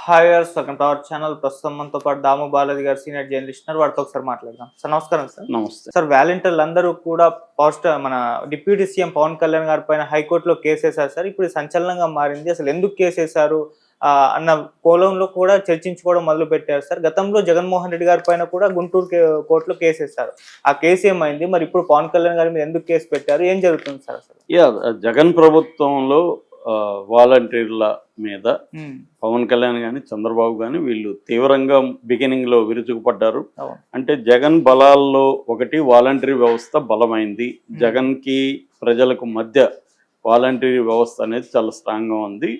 Hi guys, welcome to our channel. ప్రస్తుతం మనతో పాటు దాము బాలాజీ గారు, సీనియర్ జర్నలిస్ట్ ఉన్నారు. వారితో ఒకసారి మాట్లాడదాం. సార్ నమస్కారం. సార్ నమస్తే. సార్, వాలంటీర్లు అందరూ కూడా మన డిప్యూటీ సీఎం పవన్ కళ్యాణ్ గారి పైన హైకోర్టులో కేసు వేశారు. సార్ ఇప్పుడు సంచలనంగా మారింది. అసలు ఎందుకు కేసు వేశారు అన్న కోణంలో కూడా చర్చించుకోవడం మొదలు పెట్టారు. సార్ గతంలో జగన్మోహన్ రెడ్డి గారి పైన కూడా గుంటూరు కోర్టులో కేసు వేశారు. ఆ కేసు ఏమైంది? మరి ఇప్పుడు పవన్ కళ్యాణ్ గారి మీద ఎందుకు కేసు పెట్టారు? ఏం జరుగుతుంది సార్ అసలు? జగన్ ప్రభుత్వంలో వాలంటీర్ల మీద పవన్ కళ్యాణ్ కానీ చంద్రబాబు కానీ వీళ్ళు తీవ్రంగా బిగినింగ్ లో విరుచుకుపడ్డారు. అంటే జగన్ బలాల్లో ఒకటి వాలంటరీ వ్యవస్థ బలమైంది. జగన్ కి ప్రజలకు మధ్య వాలంటరీ వ్యవస్థ అనేది చాలా స్ట్రాంగ్గా ఉంది.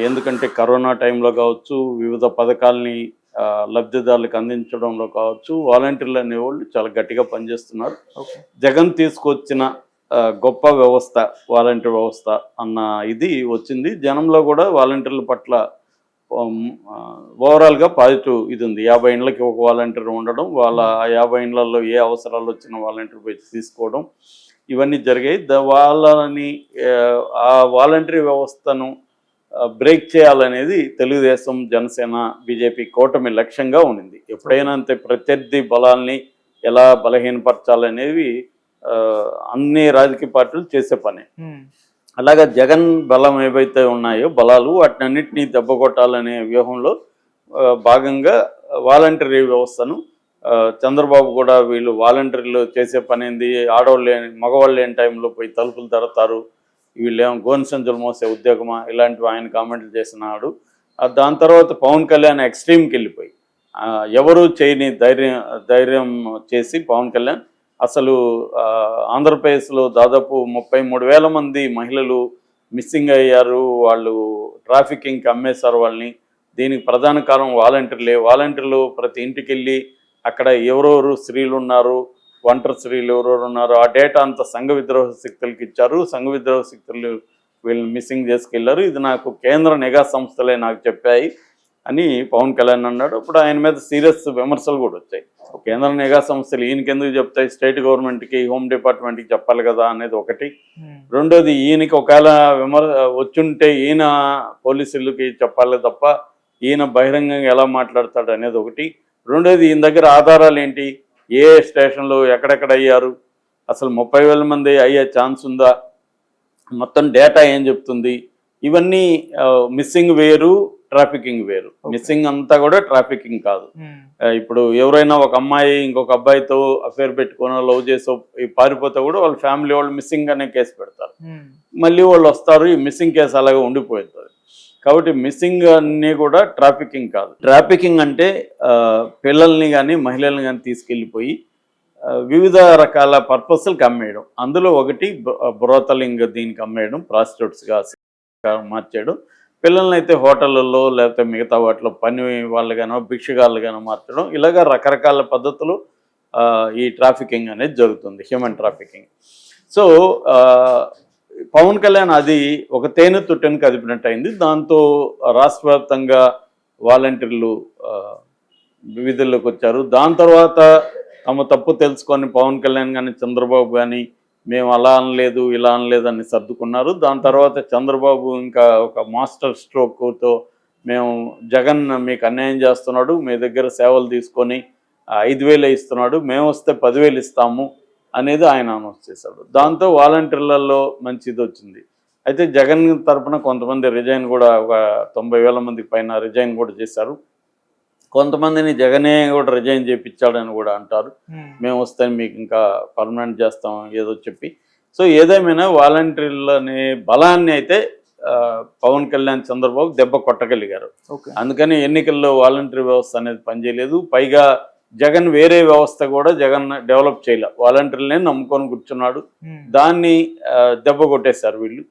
ఎందుకంటే కరోనా టైంలో కావచ్చు, వివిధ పథకాలని లబ్ధిదారులకు అందించడంలో కావచ్చు, వాలంటీర్లు అనేవాళ్ళు చాలా గట్టిగా పనిచేస్తున్నారు. జగన్ తీసుకొచ్చిన గొప్ప వ్యవస్థ వాలంటీర్ వ్యవస్థ అన్న ఇది వచ్చింది. జనంలో కూడా వాలంటీర్ల పట్ల ఓవరాల్గా పాజిటివ్ ఇది ఉంది. 50 ఇండ్లకి ఒక వాలంటీర్ ఉండడం, వాళ్ళ 50 ఇండ్లలో ఏ అవసరాలు వచ్చిన వాలంటీర్ పోయి తీసుకోవడం, ఇవన్నీ జరిగాయి. వాళ్ళని ఆ వాలంటీర్ వ్యవస్థను బ్రేక్ చేయాలనేది తెలుగుదేశం, జనసేన, బీజేపీ కూటమి లక్ష్యంగా ఉండింది. ఎప్పుడైనా అంతే ప్రత్యర్థి బలాల్ని ఎలా బలహీనపరచాలనేవి అన్ని రాజకీయ పార్టీలు చేసే పనే. అలాగా జగన్ బలం ఏవైతే ఉన్నాయో బలాలు వాటినన్నింటినీ దెబ్బ కొట్టాలనే వ్యూహంలో భాగంగా వాలంటరీ వ్యవస్థను చంద్రబాబు కూడా వీళ్ళు వాలంటీర్లు చేసే పని ఏంది, ఆడవాళ్ళు మగవాళ్ళు లేని టైంలో పోయి తలుపులు తడతారు, వీళ్ళేమో గోను సంచులు మోసే ఉద్యోగమా, ఇలాంటివి ఆయన కామెంట్లు చేసినాడు. దాని తర్వాత పవన్ కళ్యాణ్ ఎక్స్ట్రీమ్కి వెళ్ళిపోయి ఎవరు చేయని ధైర్యం చేసి పవన్ కళ్యాణ్ అసలు ఆంధ్రప్రదేశ్లో దాదాపు 33,000 మంది మహిళలు మిస్సింగ్ అయ్యారు, వాళ్ళు ట్రాఫికింగ్కి అమ్మేశారు వాళ్ళని. దీనికి ప్రధాన కారణం వాలంటీర్లే. వాలంటీర్లు ప్రతి ఇంటికి వెళ్ళి అక్కడ ఎవరెవరు స్త్రీలు ఉన్నారు, ఒంటరి స్త్రీలు ఎవరెవరు ఉన్నారు, ఆ డేటా అంతా సంఘ విద్రోహ శక్తులకు ఇచ్చారు. సంఘ విద్రోహ శక్తులు వీళ్ళని మిస్సింగ్ చేసుకెళ్లారు. ఇది నాకు కేంద్ర నిఘా సంస్థలే నాకు చెప్పాయి అని పవన్ కళ్యాణ్ అన్నాడు. ఇప్పుడు ఆయన మీద సీరియస్ విమర్శలు కూడా వచ్చాయి. కేంద్ర నిఘా సంస్థలు ఈయనకెందుకు చెప్తాయి, స్టేట్ గవర్నమెంట్కి, హోమ్ డిపార్ట్మెంట్కి చెప్పాలి కదా అనేది ఒకటి. రెండోది ఈయనకి ఒకవేళ వచ్చుంటే ఈయన పోలీసులకి చెప్పాలి తప్ప ఈయన బహిరంగంగా ఎలా మాట్లాడతాడు అనేది ఒకటి. రెండోది ఈయన దగ్గర ఆధారాలు ఏంటి, ఏ స్టేషన్లో ఎక్కడెక్కడ అయ్యారు, అసలు 30,000 మంది అయ్యే ఛాన్స్ ఉందా, మొత్తం డేటా ఏం చెప్తుంది, ఇవన్నీ మిస్సింగ్ వేరు, ట్రాఫికింగ్ వేరు. మిస్సింగ్ అంతా కూడా ట్రాఫికింగ్ కాదు. ఇప్పుడు ఎవరైనా ఒక అమ్మాయి ఇంకొక అబ్బాయితో అఫేర్ పెట్టుకుని లవ్ చేసి పారిపోతే కూడా వాళ్ళ ఫ్యామిలీ వాళ్ళు మిస్సింగ్ అనే కేసు పెడతారు, మళ్ళీ వాళ్ళు వస్తారు, ఈ మిస్సింగ్ కేసు అలాగే ఉండిపోతుంది. కాబట్టి మిస్సింగ్ అన్నీ కూడా ట్రాఫికింగ్ కాదు. ట్రాఫికింగ్ అంటే పిల్లల్ని కానీ మహిళల్ని కానీ తీసుకెళ్ళిపోయి వివిధ రకాల పర్పస్లకు అమ్మేయడం. అందులో ఒకటి బ్రోతలింగ్, దీనికి అమ్మేయడం, ప్రాస్టిట్యూట్స్గా మార్చేయడం. పిల్లల్ని అయితే హోటళ్ళల్లో లేకపోతే మిగతా వాటిలో పని వాళ్ళగానో భిక్షగాళ్ళుగానో మార్చడం, ఇలాగ రకరకాల పద్ధతులు ఈ ట్రాఫికింగ్ అనేది జరుగుతుంది, human trafficking. So Pavan Kalyan అది ఒక తేనె తుట్టెను కదిపినట్టు అయింది. దాంతో రాష్ట్ర వ్యాప్తంగా వాలంటీర్లు విధుల్లోకి వచ్చారు. దాని తర్వాత తమ తప్పు తెలుసుకొని పవన్ కళ్యాణ్ కానీ చంద్రబాబు కానీ మేము అలా అనలేదు ఇలా అనలేదు అని సర్దుకున్నారు. దాని తర్వాత చంద్రబాబు ఇంకా ఒక మాస్టర్ స్ట్రోక్తో మేము జగన్ మీకు అన్యాయం చేస్తున్నాడు, మీ దగ్గర సేవలు తీసుకొని 5,000 ఇస్తున్నాడు, మేము వస్తే 10,000 ఇస్తాము అనేది ఆయన అనౌన్స్ చేశాడు. దాంతో వాలంటీర్లలో మంచిది వచ్చింది. అయితే జగన్ తరఫున కొంతమంది రిజైన్ కూడా, ఒక 90,000 మందికి పైన రిజైన్ కూడా చేశారు. కొంతమందిని జగనే కూడా రిజైన్ చేయించాడని కూడా అంటారు. మేము వస్తే మీకు ఇంకా పర్మనెంట్ చేస్తాం ఏదో చెప్పి. సో ఏదేమైనా వాలంటీర్లని బలాన్ని అయితే పవన్ కళ్యాణ్, చంద్రబాబు దెబ్బ కొట్టగలిగారు. అందుకని ఎన్నికల్లో వాలంటీర్ వ్యవస్థ అనేది పనిచేయలేదు. పైగా జగన్ వేరే వ్యవస్థ కూడా జగన్ డెవలప్ చేయలే, వాలంటీర్లనే నమ్ముకొని కూర్చున్నాడు. దాన్ని దెబ్బ కొట్టేశారు వీళ్ళు.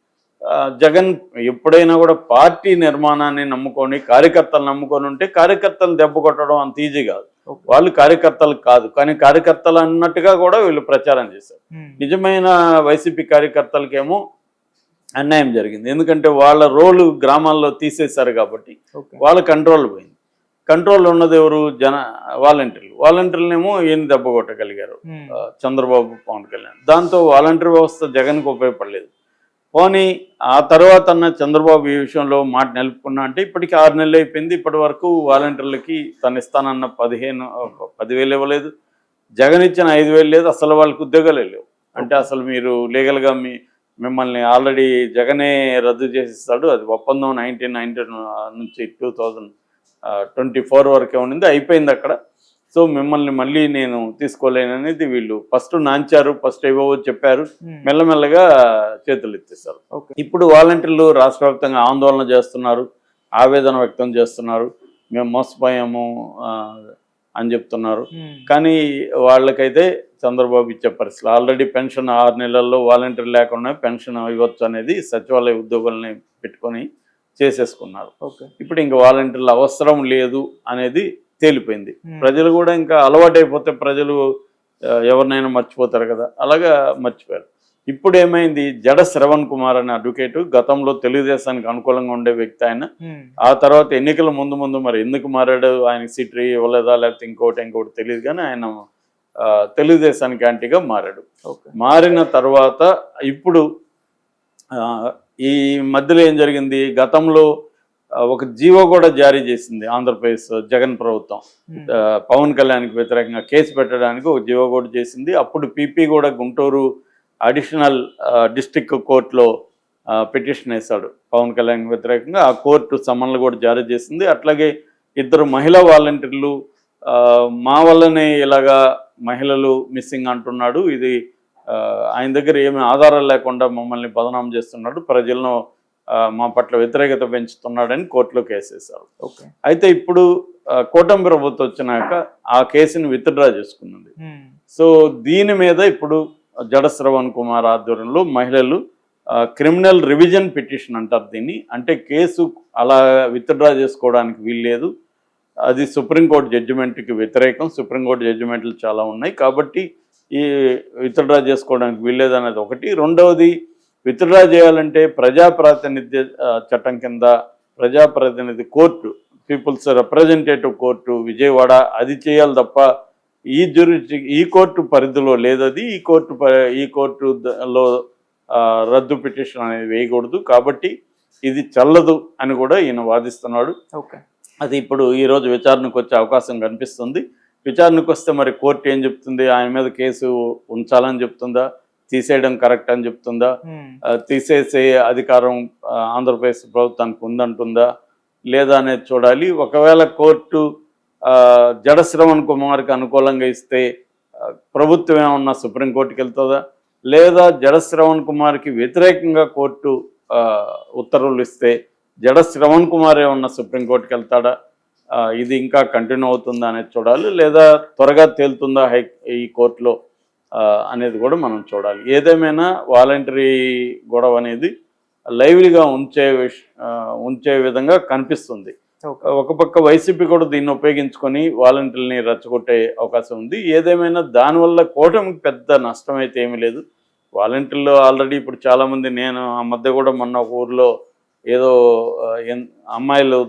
జగన్ ఎప్పుడైనా కూడా పార్టీ నిర్మాణాన్ని నమ్ముకొని కార్యకర్తలు నమ్ముకొని ఉంటే కార్యకర్తలు దెబ్బ కొట్టడం అంత ఈజీ కాదు. వాళ్ళు కార్యకర్తలు కాదు, కానీ కార్యకర్తలు అన్నట్టుగా కూడా వీళ్ళు ప్రచారం చేశారు. నిజమైన వైసీపీ కార్యకర్తలకేమో అన్యాయం జరిగింది. ఎందుకంటే వాళ్ళ రోలు గ్రామాల్లో తీసేశారు కాబట్టి వాళ్ళ కంట్రోల్ పోయింది. కంట్రోల్ ఉన్నది ఎవరు, వాలంటీర్లేమో ఈయన దెబ్బ కొట్టగలిగారు చంద్రబాబు, పవన్ కళ్యాణ్. దాంతో వాలంటీర్ వ్యవస్థ జగన్కు ఉపయోగపడలేదు. పోనీ ఆ తర్వాత అన్న చంద్రబాబు ఈ విషయంలో మాట నిలుపుకున్నా అంటే ఇప్పటికి 6 నెలలు అయిపోయింది. ఇప్పటి వరకు వాలంటీర్లకి తను ఇస్తానన్న 10,000 ఇవ్వలేదు. జగన్ ఇచ్చిన 5,000 లేదు. అసలు వాళ్ళకి ఉద్యోగాలే లేవు. అంటే అసలు మీరు లీగల్గా మిమ్మల్ని ఆల్రెడీ జగనే రద్దు చేసిస్తాడు. అది ఒప్పందం 1990 నుంచి 2024 వరకే ఉండింది, అయిపోయింది అక్కడ. సో మిమ్మల్ని మళ్ళీ నేను తీసుకోలేననేది వీళ్ళు ఫస్ట్ నాంచారు, ఫస్ట్ ఏవో చెప్పారు, మెల్లమెల్లగా చేతులు ఎత్తేస్తారు. ఇప్పుడు వాలంటీర్లు రాష్ట్ర వ్యాప్తంగా ఆందోళన చేస్తున్నారు, ఆవేదన వ్యక్తం చేస్తున్నారు, మేము మోసపోయాము అని చెప్తున్నారు. కానీ వాళ్ళకైతే చంద్రబాబు ఇచ్చే పరిస్థితులు ఆల్రెడీ పెన్షన్ 6 నెలల్లో వాలంటీర్ లేకుండా పెన్షన్ ఇవ్వచ్చు అనేది సచివాలయ ఉద్యోగుల్ని పెట్టుకొని చేసేసుకున్నారు. ఇప్పుడు ఇంకా వాలంటీర్ల అవసరం లేదు అనేది తేలిపోయింది. ప్రజలు కూడా ఇంకా అలవాటైపోతే ప్రజలు ఎవరినైనా మర్చిపోతారు కదా, అలాగా మర్చిపోయారు. ఇప్పుడు ఏమైంది, జడ శ్రవణ్ కుమార్ అనే అడ్వకేటు గతంలో తెలుగుదేశానికి అనుకూలంగా ఉండే వ్యక్తి ఆయన. ఆ తర్వాత ఎన్నికల ముందు మరి ఎందుకు మారాడు, ఆయనకి సీట్ ఇవ్వలేదా లేకపోతే ఇంకోటి తెలియదు, కానీ ఆయన తెలుగుదేశానికి యాంటీగా మారాడు. మారిన తర్వాత ఇప్పుడు ఈ మధ్యలో ఏం జరిగింది, గతంలో ఒక జీవో కూడా జారీ చేసింది ఆంధ్రప్రదేశ్ జగన్ ప్రభుత్వం. పవన్ కళ్యాణ్కి వ్యతిరేకంగా కేసు పెట్టడానికి ఒక జీవో కూడా చేసింది. అప్పుడు పీపీ కూడా గుంటూరు అడిషనల్ డిస్ట్రిక్ట్ కోర్టులో పిటిషన్ వేశాడు పవన్ కళ్యాణ్కి వ్యతిరేకంగా. ఆ కోర్టు సమన్లు కూడా జారీ చేసింది. అట్లాగే 2 మహిళా వాలంటీర్లు మా వల్లనే ఇలాగా మహిళలు మిస్సింగ్ అంటున్నాడు, ఇది ఆయన దగ్గర ఏమీ ఆధారాలు లేకుండా మమ్మల్ని బదనాం చేస్తున్నాడు, ప్రజలను మా పట్ల వ్యతిరేకత పెంచుతున్నాడని కోర్టులో కేసు వేశారు. అయితే ఇప్పుడు కూటమి ప్రభుత్వం వచ్చినాక ఆ కేసుని విత్డ్రా చేసుకున్నది. సో దీని మీద ఇప్పుడు జడ శ్రవణ్ కుమార్ ఆధ్వర్యంలో మహిళలు క్రిమినల్ రివిజన్ పిటిషన్ అంటారు దీన్ని. అంటే కేసు అలా విత్డ్రా చేసుకోవడానికి వీల్లేదు, అది సుప్రీంకోర్టు జడ్జిమెంట్కి వ్యతిరేకం. సుప్రీంకోర్టు జడ్జిమెంట్లు చాలా ఉన్నాయి కాబట్టి ఈ విత్డ్రా చేసుకోవడానికి వీల్లేదు అనేది ఒకటి. రెండవది, విత్డ్రా చేయాలంటే ప్రజాప్రాతినిధ్య చట్టం కింద ప్రజాప్రతినిధి court, peoples representative court Vijayawada, అది చేయాలి తప్ప ఈ కోర్టు పరిధిలో లేదది. ఈ కోర్టులో రద్దు పిటిషన్ అనేది వేయకూడదు, కాబట్టి ఇది చెల్లదు అని కూడా ఈయన వాదిస్తున్నాడు. అది ఇప్పుడు ఈరోజు విచారణకు వచ్చే అవకాశం కనిపిస్తుంది. విచారణకు వస్తే మరి కోర్టు ఏం చెప్తుంది, ఆయన మీద కేసు ఉంచాలని చెప్తుందా, తీసేయడం కరెక్ట్ అని చెప్తుందా, తీసేసే అధికారం ఆంధ్రప్రదేశ్ ప్రభుత్వానికి ఉందంటుందా లేదా అనేది చూడాలి. ఒకవేళ కోర్టు జడ శ్రవణ్ కుమార్కి అనుకూలంగా ఇస్తే ప్రభుత్వం ఏమన్నా సుప్రీంకోర్టుకి వెళ్తుందా, లేదా జడ శ్రవణ్ కుమార్కి వ్యతిరేకంగా కోర్టు ఉత్తర్వులు ఇస్తే జడ శ్రవణ్ కుమార్ ఏమన్నా సుప్రీంకోర్టుకి వెళ్తాడా, ఇది ఇంకా కంటిన్యూ అవుతుందా అనేది చూడాలి, లేదా త్వరగా తేలుతుందా ఈ కోర్టులో అనేది కూడా మనం చూడాలి. ఏదేమైనా వాలంటరీ గొడవ అనేది లైవ్లీగా ఉంచే విధంగా కనిపిస్తుంది. ఒక పక్క వైసీపీ కూడా దీన్ని ఉపయోగించుకొని వాలంటీర్ని రెచ్చగొట్టే అవకాశం ఉంది. ఏదేమైనా దానివల్ల కూటమికి పెద్ద నష్టం అయితే ఏమీ లేదు. వాలంటీర్లు ఆల్రెడీ ఇప్పుడు చాలామంది, నేను ఆ మధ్య కూడా మొన్న ఒక ఊర్లో ఏదో అమ్మాయిలు